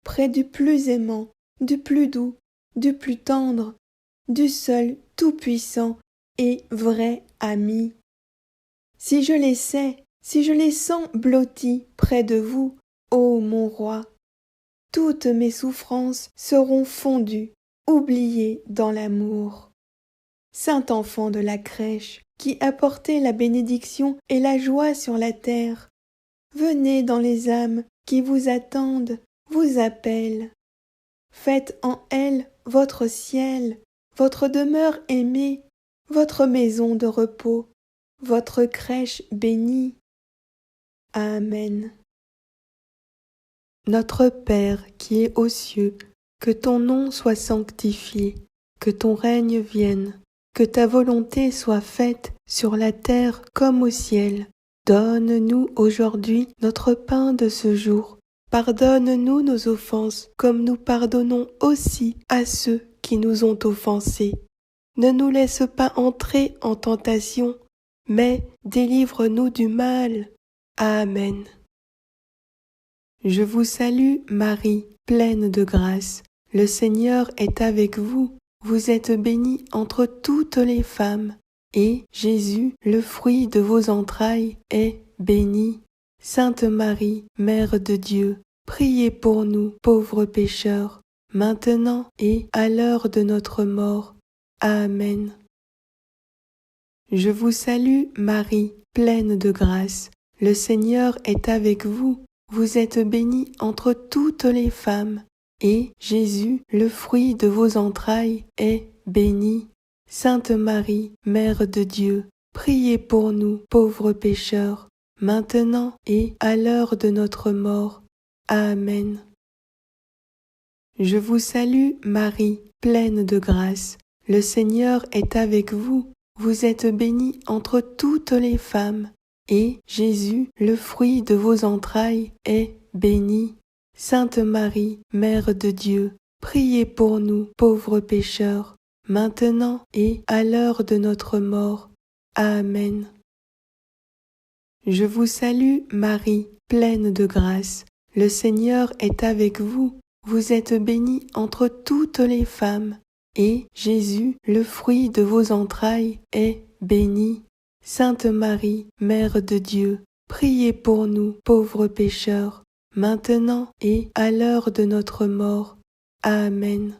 près du plus aimant, du plus doux, du plus tendre, du seul tout-puissant et vrai ami. Si je les sais, si je les sens blottis près de vous, ô mon roi, toutes mes souffrances seront fondues, oubliées dans l'amour. Saint enfant de la crèche, qui apportez la bénédiction et la joie sur la terre, venez dans les âmes qui vous attendent, vous appellent. Faites en elles votre ciel, votre demeure aimée, votre maison de repos, votre crèche bénie. Amen. Notre Père qui es aux cieux, que ton nom soit sanctifié, que ton règne vienne, que ta volonté soit faite sur la terre comme au ciel. Donne-nous aujourd'hui notre pain de ce jour. Pardonne-nous nos offenses, comme nous pardonnons aussi à ceux qui nous ont offensés. Ne nous laisse pas entrer en tentation, mais délivre-nous du mal. Amen. Je vous salue, Marie, pleine de grâce. Le Seigneur est avec vous. Vous êtes bénie entre toutes les femmes, et Jésus, le fruit de vos entrailles, est béni. Sainte Marie, Mère de Dieu, priez pour nous, pauvres pécheurs, maintenant et à l'heure de notre mort. Amen. Je vous salue, Marie, pleine de grâce. Le Seigneur est avec vous. Vous êtes bénie entre toutes les femmes, et Jésus, le fruit de vos entrailles, est béni. Sainte Marie, Mère de Dieu, priez pour nous, pauvres pécheurs, maintenant et à l'heure de notre mort. Amen. Je vous salue, Marie, pleine de grâce. Le Seigneur est avec vous. Vous êtes bénie entre toutes les femmes, et Jésus, le fruit de vos entrailles, est béni. Sainte Marie, Mère de Dieu, priez pour nous, pauvres pécheurs, maintenant et à l'heure de notre mort. Amen. Je vous salue, Marie, pleine de grâce. Le Seigneur est avec vous. vous êtes bénie entre toutes les femmes, et Jésus, le fruit de vos entrailles, est béni. Sainte Marie, Mère de Dieu, priez pour nous, pauvres pécheurs, maintenant et à l'heure de notre mort. Amen.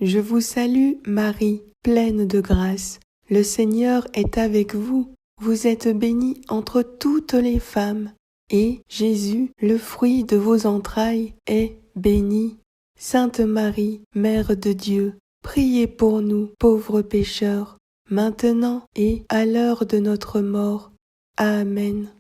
Je vous salue, Marie, pleine de grâce. Le Seigneur est avec vous. Vous êtes bénie entre toutes les femmes, et Jésus, le fruit de vos entrailles, est béni. Sainte Marie, Mère de Dieu, priez pour nous, pauvres pécheurs, maintenant et à l'heure de notre mort. Amen.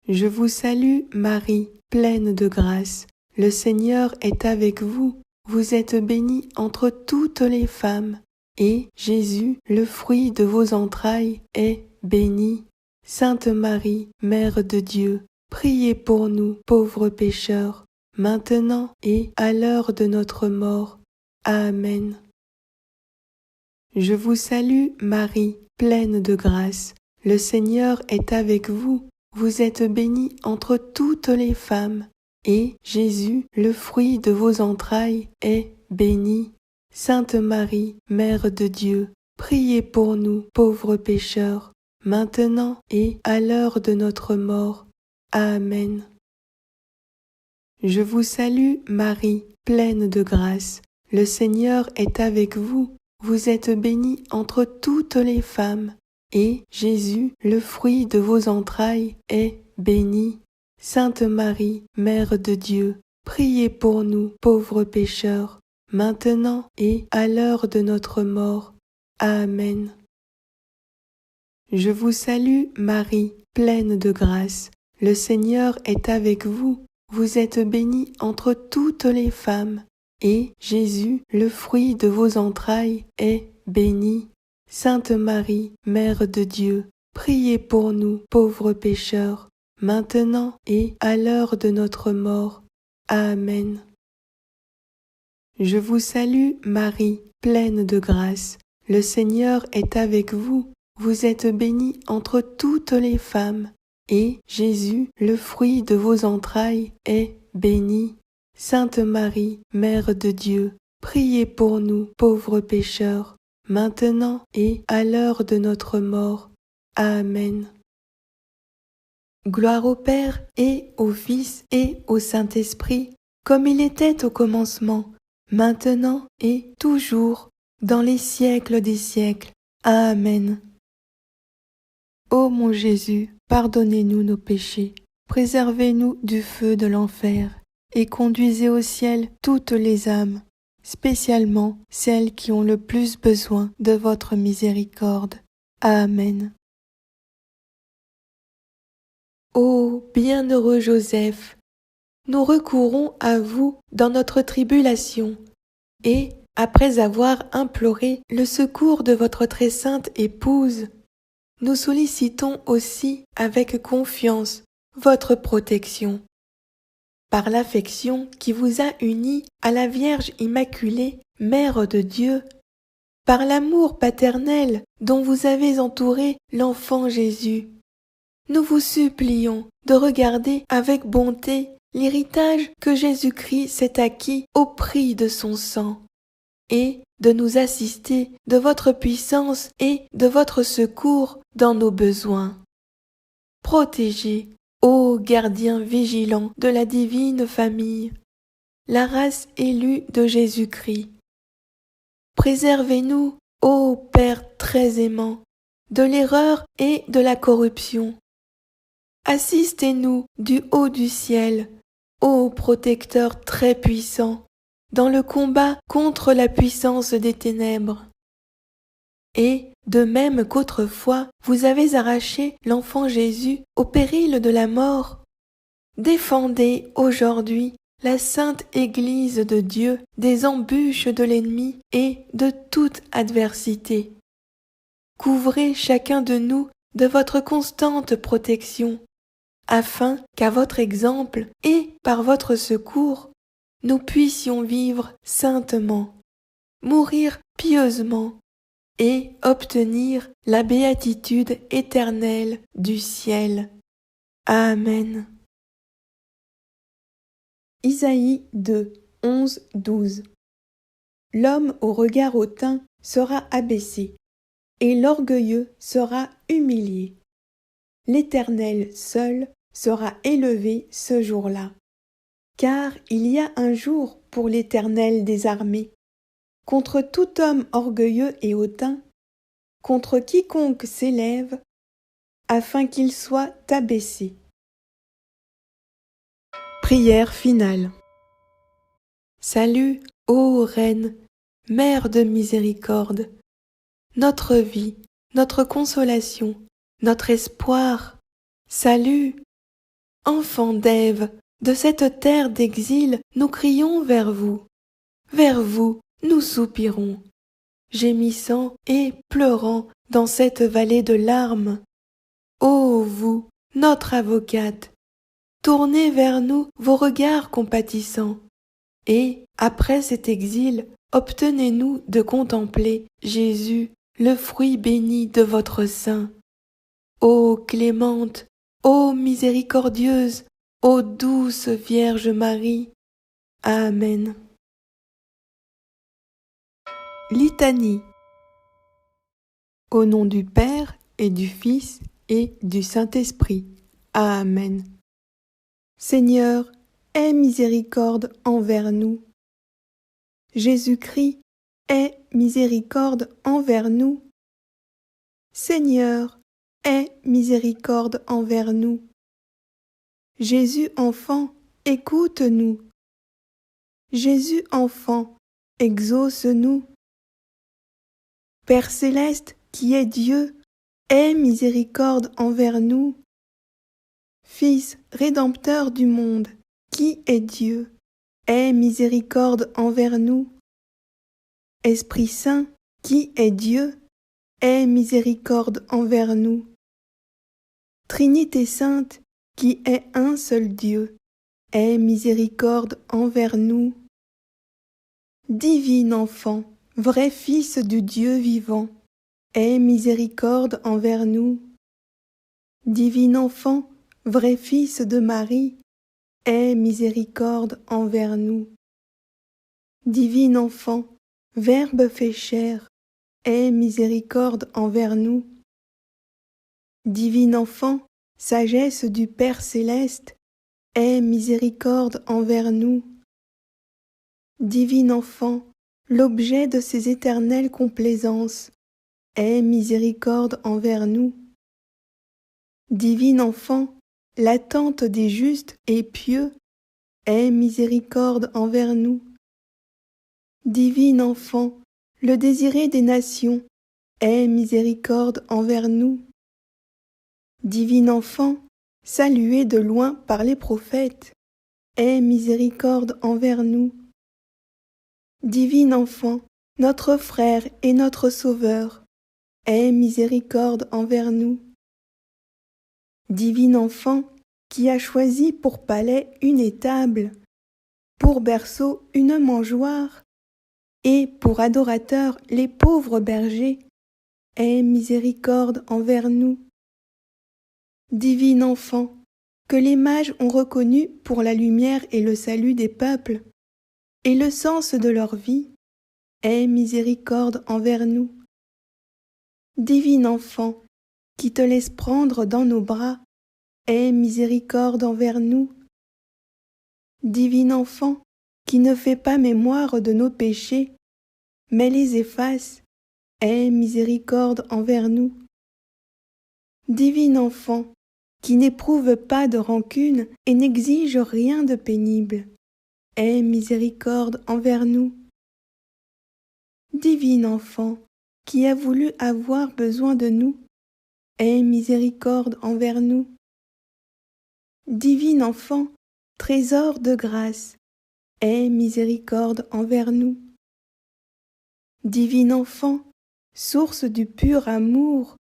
Je vous salue, Marie, pleine de grâce. Le Seigneur est avec vous. Vous êtes bénie entre toutes les femmes, et Jésus, le fruit de vos entrailles, est béni. Sainte Marie, Mère de Dieu, priez pour nous, pauvres pécheurs, maintenant et à l'heure de notre mort. Amen. Je vous salue, Marie, pleine de grâce. Le Seigneur est avec vous. Vous êtes bénie entre toutes les femmes, et Jésus, le fruit de vos entrailles, est béni. Sainte Marie, Mère de Dieu, priez pour nous, pauvres pécheurs, maintenant et à l'heure de notre mort. Amen. Je vous salue, Marie, pleine de grâce. Le Seigneur est avec vous. Vous êtes bénie entre toutes les femmes, et Jésus, le fruit de vos entrailles, est béni. Sainte Marie, Mère de Dieu, priez pour nous, pauvres pécheurs, maintenant et à l'heure de notre mort. Amen. Je vous salue, Marie, pleine de grâce. Le Seigneur est avec vous. Vous êtes bénie entre toutes les femmes, et Jésus, le fruit de vos entrailles, est béni. Sainte Marie, Mère de Dieu, priez pour nous, pauvres pécheurs, maintenant et à l'heure de notre mort. Amen. Je vous salue, Marie, pleine de grâce. Le Seigneur est avec vous. Vous êtes bénie entre toutes les femmes, et Jésus, le fruit de vos entrailles, est béni. Sainte Marie, Mère de Dieu, priez pour nous, pauvres pécheurs, maintenant et à l'heure de notre mort. Amen. Gloire au Père et au Fils et au Saint-Esprit, comme il était au commencement, maintenant et toujours, dans les siècles des siècles. Amen. Ô mon Jésus, pardonnez-nous nos péchés, préservez-nous du feu de l'enfer, et conduisez au ciel toutes les âmes, spécialement celles qui ont le plus besoin de votre miséricorde. Amen. Ô bienheureux Joseph, nous recourons à vous dans notre tribulation, et, après avoir imploré le secours de votre très sainte épouse, nous sollicitons aussi avec confiance votre protection. Par l'affection qui vous a unis à la Vierge Immaculée, Mère de Dieu, par l'amour paternel dont vous avez entouré l'enfant Jésus, nous vous supplions de regarder avec bonté l'héritage que Jésus-Christ s'est acquis au prix de son sang, et de nous assister de votre puissance et de votre secours dans nos besoins. Protégez, ô gardien vigilant de la divine famille, la race élue de Jésus-Christ. Préservez-nous, ô Père très aimant, de l'erreur et de la corruption. Assistez-nous du haut du ciel, ô protecteur très puissant, dans le combat contre la puissance des ténèbres. Et, de même qu'autrefois vous avez arraché l'enfant Jésus au péril de la mort, défendez aujourd'hui la sainte Église de Dieu des embûches de l'ennemi et de toute adversité. Couvrez chacun de nous de votre constante protection, afin qu'à votre exemple et par votre secours, nous puissions vivre saintement, mourir pieusement et obtenir la béatitude éternelle du ciel. Amen. Isaïe 2, 11, 12. L'homme au regard hautain sera abaissé, et l'orgueilleux sera humilié. L'Éternel seul sera élevé ce jour-là. Car il y a un jour pour l'Éternel des armées, contre tout homme orgueilleux et hautain, contre quiconque s'élève, afin qu'il soit abaissé. Prière finale. Salut, ô Reine, Mère de miséricorde, notre vie, notre consolation, notre espoir. Salut, enfants d'Ève, de cette terre d'exil, nous crions vers vous, nous soupirons, gémissant et pleurant dans cette vallée de larmes. Ô vous, notre avocate, tournez vers nous vos regards compatissants, et, après cet exil, obtenez-nous de contempler Jésus, le fruit béni de votre sein. Ô clémente, ô miséricordieuse, ô douce Vierge Marie. Amen. Litanie. Au nom du Père et du Fils et du Saint-Esprit. Amen. Seigneur, aie miséricorde envers nous. Jésus-Christ, aie miséricorde envers nous. Seigneur, aie miséricorde envers nous. Jésus enfant, écoute-nous. Jésus enfant, exauce-nous. Père céleste, qui est Dieu, aie miséricorde envers nous. Fils rédempteur du monde, qui est Dieu, aie miséricorde envers nous. Esprit Saint, qui est Dieu, aie miséricorde envers nous. Trinité sainte, qui est un seul Dieu, aie miséricorde envers nous. Divin enfant, vrai Fils du Dieu vivant, aie miséricorde envers nous. Divin enfant, vrai Fils de Marie, aie miséricorde envers nous. Divin enfant, Verbe fait chair, aie miséricorde envers nous. Divin enfant, sagesse du Père céleste, aie miséricorde envers nous. Divin enfant, l'objet de ses éternelles complaisances, aie miséricorde envers nous. Divin enfant, l'attente des justes et pieux, aie miséricorde envers nous. Divin enfant, le désiré des nations, aie miséricorde envers nous. Divin enfant, salué de loin par les prophètes, aie miséricorde envers nous. Divin enfant, notre frère et notre sauveur, aie miséricorde envers nous. Divin enfant, qui a choisi pour palais une étable, pour berceau une mangeoire, et pour adorateurs les pauvres bergers, aie miséricorde envers nous. Divin enfant, que les mages ont reconnu pour la lumière et le salut des peuples, et le sens de leur vie, aie miséricorde envers nous. Divin enfant, qui te laisse prendre dans nos bras, aie miséricorde envers nous. Divin enfant, qui ne fait pas mémoire de nos péchés, mais les efface, aie miséricorde envers nous. Divin enfant, qui n'éprouve pas de rancune et n'exige rien de pénible, aie miséricorde envers nous. Divin enfant, qui a voulu avoir besoin de nous, aie miséricorde envers nous. Divin enfant, trésor de grâce, aie miséricorde envers nous. Divin enfant, source du pur amour,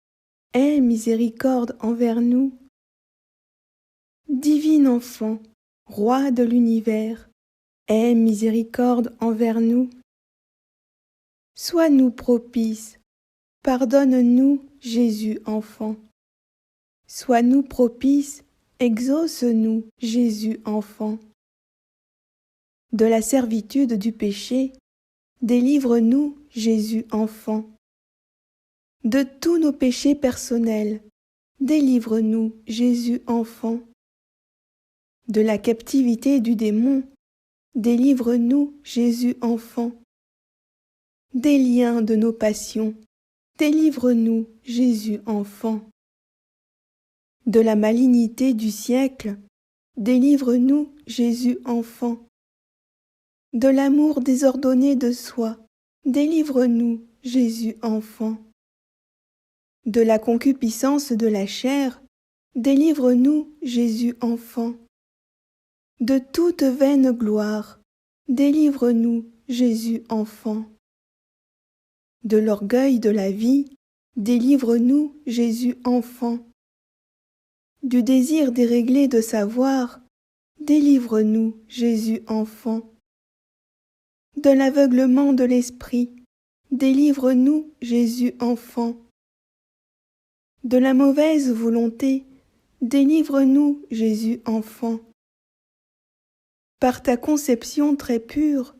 aie miséricorde envers nous. Divin enfant, roi de l'univers, aie miséricorde envers nous. Sois-nous propice, pardonne-nous, Jésus enfant. Sois-nous propice, exauce-nous, Jésus enfant. de la servitude du péché, délivre-nous, Jésus enfant. De tous nos péchés personnels, délivre-nous, Jésus enfant. De la captivité du démon, délivre-nous, Jésus enfant. Des liens de nos passions, délivre-nous, Jésus enfant. De la malignité du siècle, délivre-nous, Jésus enfant. De l'amour désordonné de soi, délivre-nous, Jésus enfant. De la concupiscence de la chair, délivre-nous, Jésus enfant. De toute vaine gloire, délivre-nous, Jésus enfant. De l'orgueil de la vie, délivre-nous, Jésus enfant. Du désir déréglé de savoir, délivre-nous, Jésus enfant. De l'aveuglement de l'esprit, délivre-nous, Jésus enfant. De la mauvaise volonté, délivre-nous, Jésus enfant. Par ta conception très pure,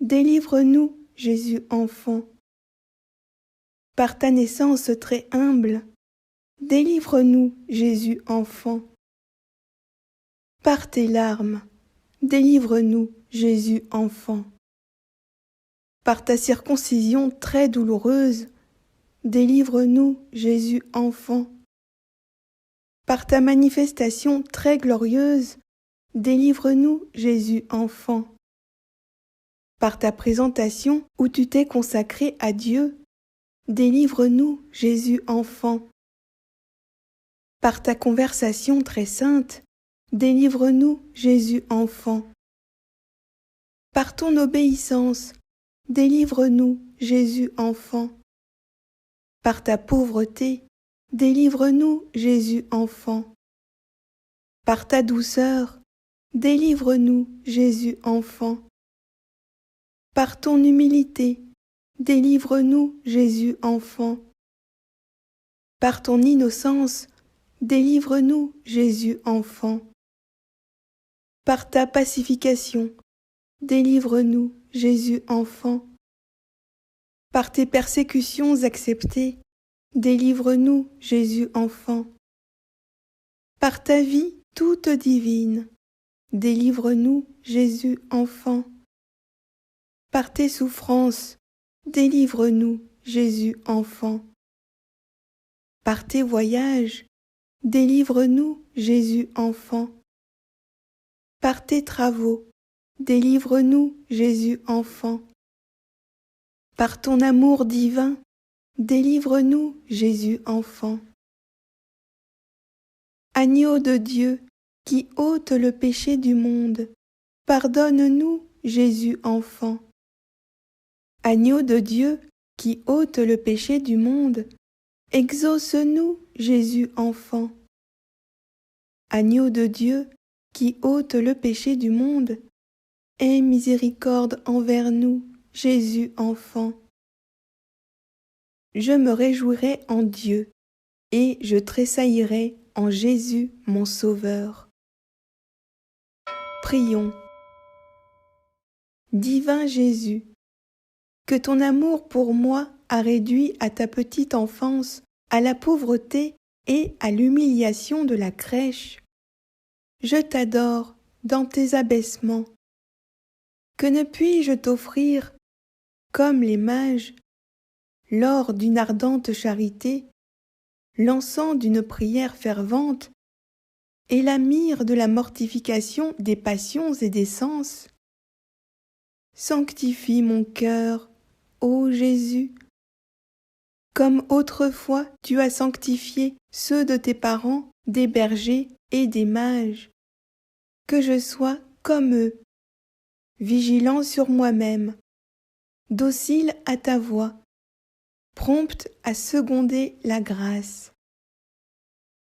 délivre-nous, Jésus enfant. Par ta naissance très humble, délivre-nous, Jésus enfant. Par tes larmes, délivre-nous, Jésus enfant. Par ta circoncision très douloureuse, délivre-nous, Jésus enfant. Par ta manifestation très glorieuse, délivre-nous, Jésus enfant. Par ta présentation où tu t'es consacré à Dieu, délivre-nous, Jésus enfant. Par ta conversation très sainte, délivre-nous, Jésus enfant. Par ton obéissance, délivre-nous, Jésus enfant. Par ta pauvreté, délivre-nous, Jésus enfant. Par ta douceur, délivre-nous, Jésus enfant. Par ton humilité, délivre-nous, Jésus enfant. Par ton innocence, délivre-nous, Jésus enfant. Par ta pacification, délivre-nous, Jésus enfant. Par tes persécutions acceptées, délivre-nous, Jésus enfant. Par ta vie toute divine, délivre-nous, Jésus enfant. Par tes souffrances, délivre-nous, Jésus enfant. Par tes voyages, délivre-nous, Jésus enfant. Par tes travaux, délivre-nous, Jésus enfant. Par ton amour divin, délivre-nous, Jésus enfant. Agneau de Dieu, qui ôte le péché du monde, pardonne-nous, Jésus enfant. Agneau de Dieu, qui ôte le péché du monde, exauce-nous, Jésus enfant. Agneau de Dieu, qui ôte le péché du monde, aie miséricorde envers nous, Jésus enfant. Je me réjouirai en Dieu, et je tressaillirai en Jésus mon Sauveur. Prions. Divin Jésus, que ton amour pour moi a réduit à ta petite enfance, à la pauvreté et à l'humiliation de la crèche. Je t'adore dans tes abaissements. Que ne puis-je t'offrir, comme les mages, l'or d'une ardente charité, l'encens d'une prière fervente, et la myrrhe de la mortification des passions et des sens? Sanctifie mon cœur, ô Jésus, comme autrefois tu as sanctifié ceux de tes parents, des bergers et des mages. Que je sois comme eux, vigilant sur moi-même, docile à ta voix, prompte à seconder la grâce.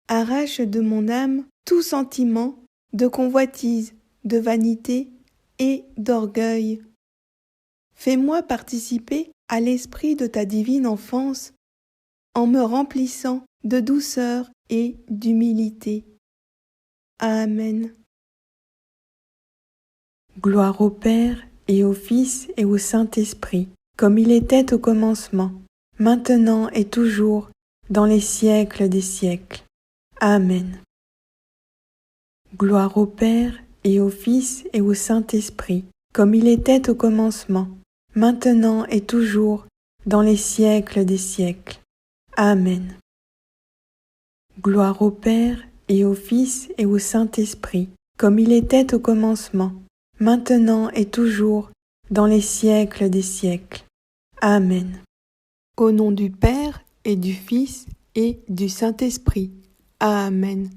Arrache de mon âme tout sentiment de convoitise, de vanité et d'orgueil. Fais-moi participer à l'esprit de ta divine enfance en me remplissant de douceur et d'humilité. Amen. Gloire au Père, et au Fils, et au Saint-Esprit, comme il était au commencement, maintenant et toujours, dans les siècles des siècles. Amen. Gloire au Père, et au Fils, et au Saint-Esprit, comme il était au commencement, maintenant et toujours, dans les siècles des siècles. Amen. Gloire au Père, et au Fils, et au Saint-Esprit, comme il était au commencement, maintenant et toujours, dans les siècles des siècles. Amen. Au nom du Père et du Fils et du Saint-Esprit. Amen.